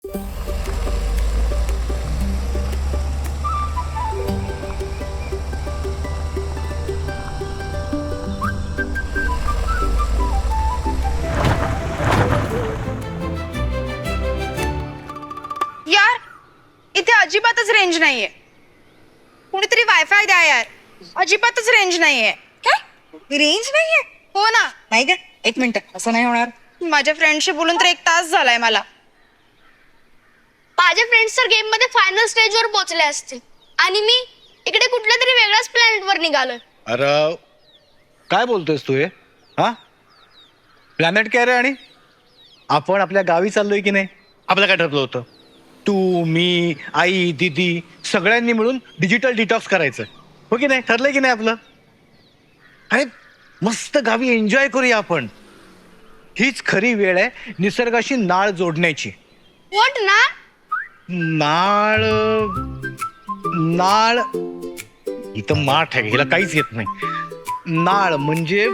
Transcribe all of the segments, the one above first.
यार इथे अजिबातच रेंज नाहीये. कुणीतरी वायफाय द्या यार. अजिबातच रेंज नाहीये. काय रेंज नाहीये? हो ना. नाही का, एक मिनिट, असं नाही होणार. माझ्या फ्रेंडशी बोलून तर 1 तास झालाय मला. माझे फ्रेंड्स तर गेम मध्ये फायनल स्टेज वर पोहोचले असतील आणि मी इकडे कुठल्या तरी वेगळ्याच प्लॅनेट वर निघालोय. अरे काय बोलतोयस तू हे? हा, प्लॅनेट काय रे? आणि आपण आपल्या गावी चाललोय की नाही? आपलं काय ठरलं होतं? तू, मी, आई, दीदी सगळ्यांनी मिळून डिजिटल डिटॉक्स करायचं, हो की नाही? ठरलंय की नाही आपलं? अरे मस्त गावी एन्जॉय करूया आपण. हीच खरी वेळ आहे निसर्गाशी नाळ जोडण्याची. व्हॉट ना? नाळ नाळ इथं माठ आहे, हिला काहीच येत नाही. नाळ म्हणजे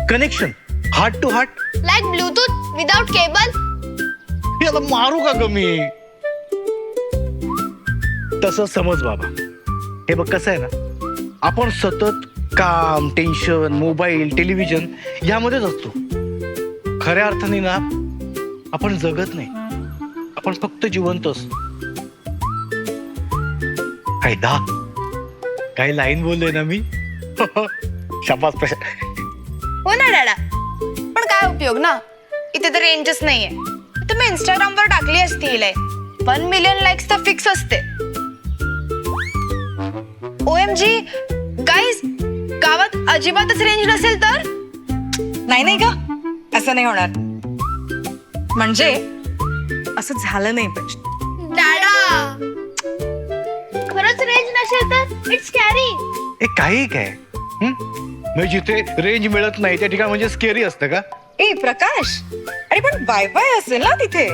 connection, heart to heart. Like Bluetooth without cable. याला मारू का ग मी? तसं समज बाबा. हे बघ कसं आहे ना, आपण सतत काम, टेन्शन, मोबाईल, टेलिव्हिजन यामध्येच असतो. खऱ्या अर्थाने ना आपण जगत नाही, आपण फक्त जिवंत असतो. फायदा काही लाईन बोललोय ना मी? शाबास. हो ना डॅडा, पण काय उपयोग ना, इथे तर रेंजच नाहीये. तर मी इंस्टाग्रामवर टाकली असती ही लाईन. 1 मिलियन लाईक्स तर फिक्स असते. OMG गाईज, गावात अजिबातच रेंज नसेल तर? नाही नाही का, असं नाही होणार. म्हणजे असं झालं नाही पाहिजे. डॅडा, खरंच रेंज नसेल तर इट्स स्कॅरी. हे काही काय म्हणजे जिथे रेंज मिळत नाही त्या ठिकाणी म्हणजे स्केरी असतं का? ए प्रकाश, अरे पण वायफाय असेल ना तिथे.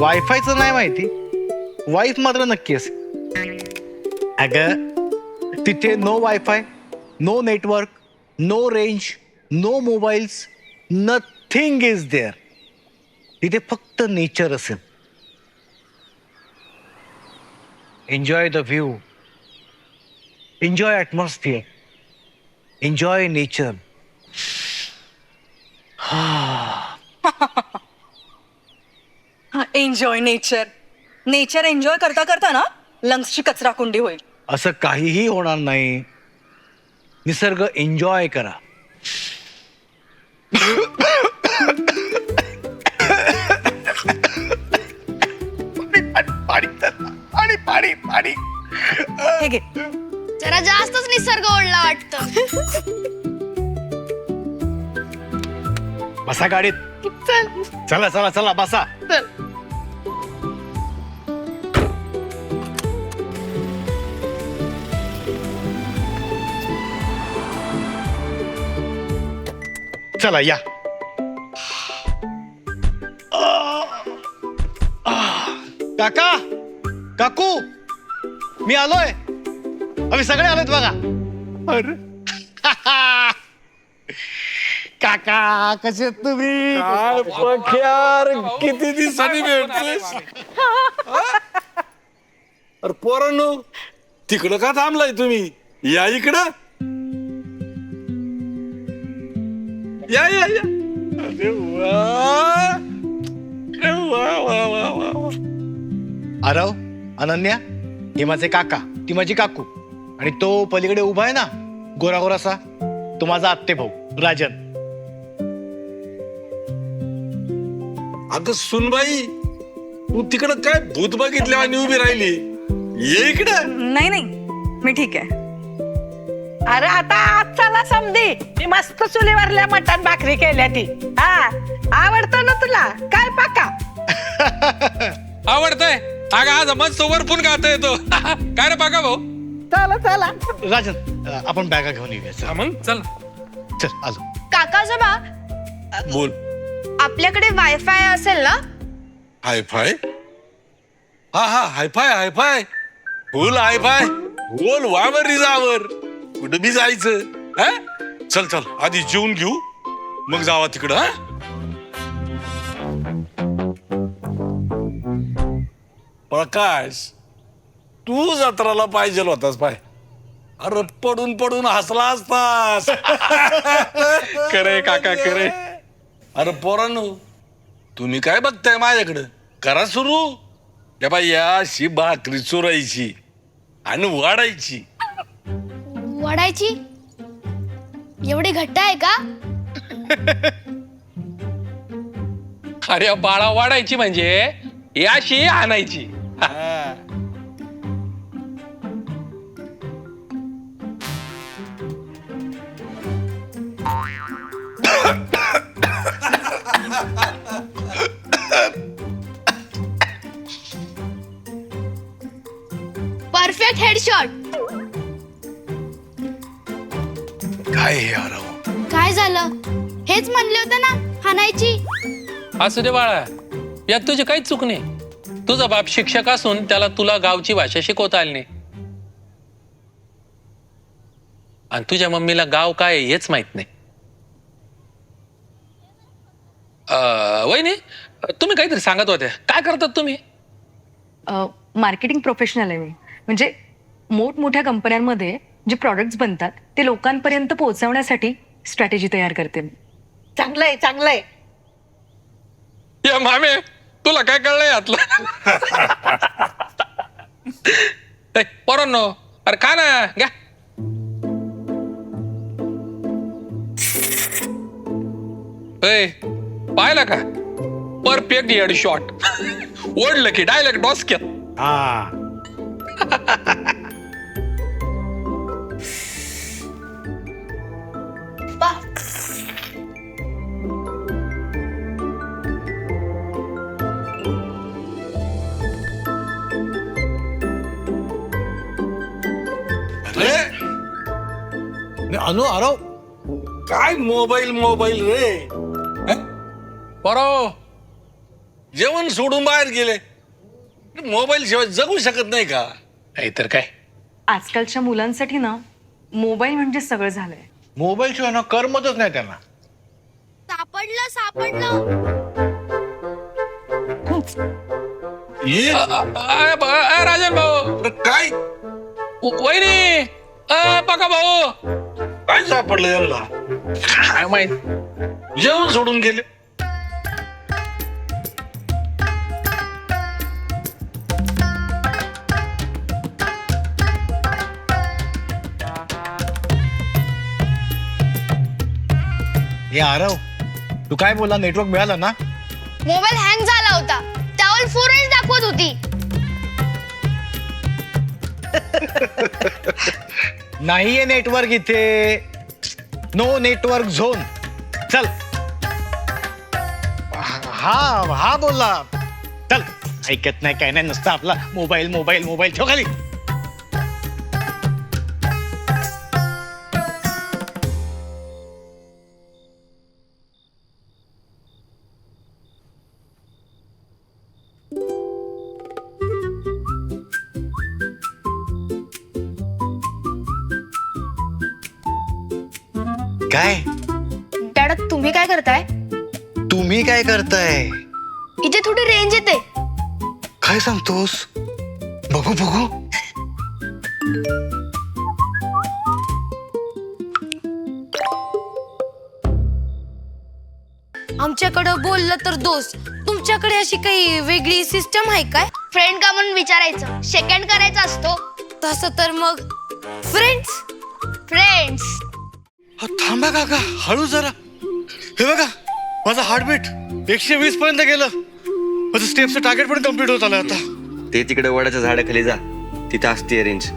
वायफायचं नाही माहिती, वाईफ मात्र नक्की असेल. अगं तिथे no wifi, no network, no range, no mobiles, nothing is there. तिथे फक्त नेचर असेल. Enjoy the view, enjoy atmosphere, enjoy nature. Enjoy nature. Nature enjoy करता करता ना लंग्सची कचरा कुंडी होईल. असं काहीही होणार नाही. निसर्ग एन्जॉय करा. पाणी पाणी पाणी. हे घे. जरा जास्तच निसर्ग ओढला वाटतं. बसा गाडीत. चल चला चला चला बसा. चल. चला या. काका, काकू, मी आलोय. आम्ही सगळे आलोत बघा. अरे काका, कसे तुम्ही? काय पक्यार, किती दिवसांनी भेटतोयस. अरे पोरांनो, तिकडं का थांबलाय तुम्ही? या इकडं. या या या. अरे वा, अरे वा वा वा वा. आरव, अनन्या, हे माझे काका, ती माझी काकू, आणि तो पलीकडे उभा आहे ना गोरा गोरासा, तो माझा आत्ते भाऊ राजन. अगं सुनबाई, तू तिकडं काय भूत बघितल्या आणि उभी राहिली? ये इकडं. नाही नाही, मी ठीक आहे. अरे आता आज चला समधी, मी मस्त चुलीवरल्या मटण भाकरी केल्या ती. हा, आवडतं ना तुला? काय पाका आवडतंय? अगं आज मस्त वरपून गाता येतो. काय रे पाका भाऊ? चला चला. राजन, आपण बॅगा घेऊन येऊया. चल. मग चल. चल आलो. काकाजोबा, बोल. आपल्याकडे वायफाय असेल ना? हायफाय? हा हा, हायफाय हायफाय, फुल हायफाय. बोल वावर रिजावर, कुठं बी जायचं. हा, चल चल, आधी जेवून घेऊ, मग जावा तिकडं. हा, प्रकाश तू जत्राला पाहिजे होतास पाय. अरे पडून पडून हसला असतास. करे काका करे. अरे पोरांनो, तुम्ही काय बघताय माझ्याकडं? करा सुरू. या बाई अशी भाकरी चोरायची आणि वाढायची. वडायची एवढी घट्ट आहे का? अरे बाळा, वाढायची म्हणजे याशी आणायची. Perfect headshot. काय हे आरव? काय झालं? हेच म्हणले होते ना हाणायची. असू दे बाळा, यात तुझी काहीच चूक नाही. तुझा बाप शिक्षक असून त्याला तुला गावची भाषा शिकवता आली नाही, आणि तुझ्या मम्मीला गाव काय आहे हेच माहित नाही. वहिनी, तुम्ही काहीतरी सांगत होत्या, काय करतात तुम्ही? मार्केटिंग प्रोफेशनल आहे मी. म्हणजे मोठमोठ्या कंपन्यांमध्ये जे प्रॉडक्ट्स बनतात ते लोकांपर्यंत पोहोचवण्यासाठी स्ट्रॅटेजी तयार करते मी. चांगलंय चांगलंय. या मामे, तुला काय कळलंय यातलं? ए, पोरांनो, अरे खा ना, घ्या. ए, पाहिलं का? Perfect head shot. ओढलं की डायरेक्ट डॉस्क्यात. हा. अरे आरव, काय मोबाईल मोबाईल रे? बरो, जेवण सोडून बाहेर गेले. मोबाईल शिवाय जगू शकत नाही का? नाही तर काय. आजकालच्या मुलांसाठी ना मोबाईल म्हणजे सगळं झालंय. मोबाईल शिवाय ना करमतच नाही त्यांना. सापडलं सापडलं. ये राजन भाऊ, अरे काय वहिनी, पका भाऊ, काय सापडलं यांना? काय माहित. जेवण सोडून गेले. हे आरव, तू काय बोला? नेटवर्क मिळालं ना? मोबाईल हँग झाला होता, त्यावर 4H दाखवत होती. नाहीये नेटवर्क इथे. No network zone. चल. हा बोलला. चल. ऐकत नाही, काय नाही, नुसतं आपला मोबाईल मोबाईल मोबाईल. ठेव खाली. काय? डॅडा, तुम्ही काय करताय? तुम्ही काय करताय? इथे थोडी रेंज येते. काय सांगतोस? बघू बघू. आमच्याकडं बोललं तर दोस्त, तुमच्याकडे अशी काही वेगळी सिस्टम आहे काय? फ्रेंड का म्हणून विचारायचं, सेकंड करायचा असतो. तसं तर मग फ्रेंड्स. फ्रेंड्स. थांबा काका, हळू जरा. हे बघा, माझा हार्टबीट 120 पर्यंत गेलं. माझं स्टेपचं टार्गेट पण कम्प्लीट होत आलं आता. ते तिकडे वडाच्या झाडाखाली जा, तिथे असते रेंज.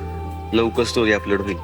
लवकर स्टोरी अपलोड होईल.